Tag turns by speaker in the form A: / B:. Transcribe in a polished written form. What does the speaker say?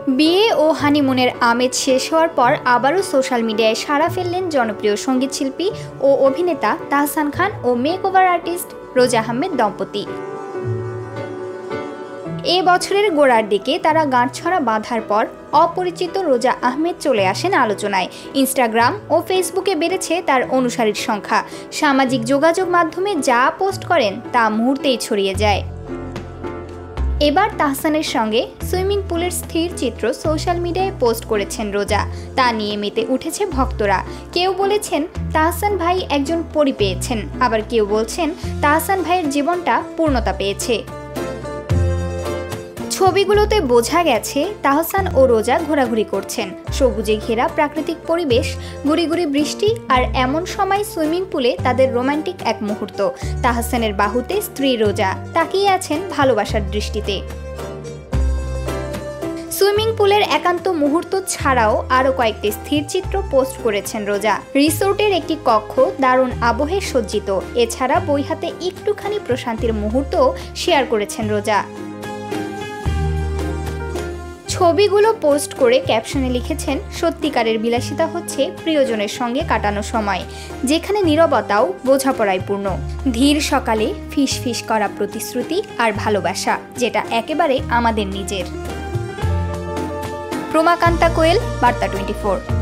A: বিয়ে ও হানিমুনের আমেজ শেষ হওয়ার পর আবারও সোশ্যাল মিডিয়ায় সাড়া ফেললেন জনপ্রিয় সঙ্গীতশিল্পী ও অভিনেতা তাহসান খান ও মেকওভার আর্টিস্ট রোজা আহমেদ দম্পতি। এ বছরের গোড়ার দিকে তারা গাঁটছড়া বাঁধার পর অপরিচিত রোজা আহমেদ চলে আসেন আলোচনায়। ইনস্টাগ্রাম ও ফেসবুকে বেড়েছে তার অনুসারীর সংখ্যা। সামাজিক যোগাযোগ মাধ্যমে যা পোস্ট করেন তা মুহূর্তেই ছড়িয়ে যায়। এবার তাহসানের সঙ্গে সুইমিং পুলের স্থির চিত্র সোশ্যাল মিডিয়ায় পোস্ট করেছেন রোজা। তা নিয়ে মেতে উঠেছে ভক্তরা। কেউ বলেছেন তাহসান ভাই একজন পরী পেয়েছেন, আবার কেউ বলছেন তাহসান ভাইয়ের জীবনটা পূর্ণতা পেয়েছে। ছবিগুলোতে বোঝা গেছে তাহসান ও রোজা ঘোরাঘুরি করছেন। সবুজে ঘেরা প্রাকৃতিক পরিবেশ, গুড়ি গুড়ি বৃষ্টি, আর এমন সময় সুইমিং পুলে তাদের রোমান্টিক এক মুহূর্ত। তাহসানের বাহুতে স্ত্রী রোজা তাকিয়ে আছেন ভালোবাসার দৃষ্টিতে। সুইমিং পুলের একান্ত মুহূর্ত ছাড়াও আরও কয়েকটি স্থির চিত্র পোস্ট করেছেন রোজা। রিসোর্টের একটি কক্ষ দারুণ আবহে সজ্জিত। এছাড়া বই হাতে একটুখানি প্রশান্তির মুহূর্তও শেয়ার করেছেন রোজা। ছবিগুলো পোস্ট করে ক্যাপশনে লিখেছেন, সত্যিকারের বিলাসিতা হচ্ছে প্রিয়জনের সঙ্গে কাটানো সময়, যেখানে নীরবতাও বোঝাপড়ায় পূর্ণ। ধীর সকালে ফিস ফিস করা প্রতিশ্রুতি আর ভালোবাসা, যেটা একেবারে আমাদের নিজের। প্রমাকান্তা কোয়েল, বার্তা 24।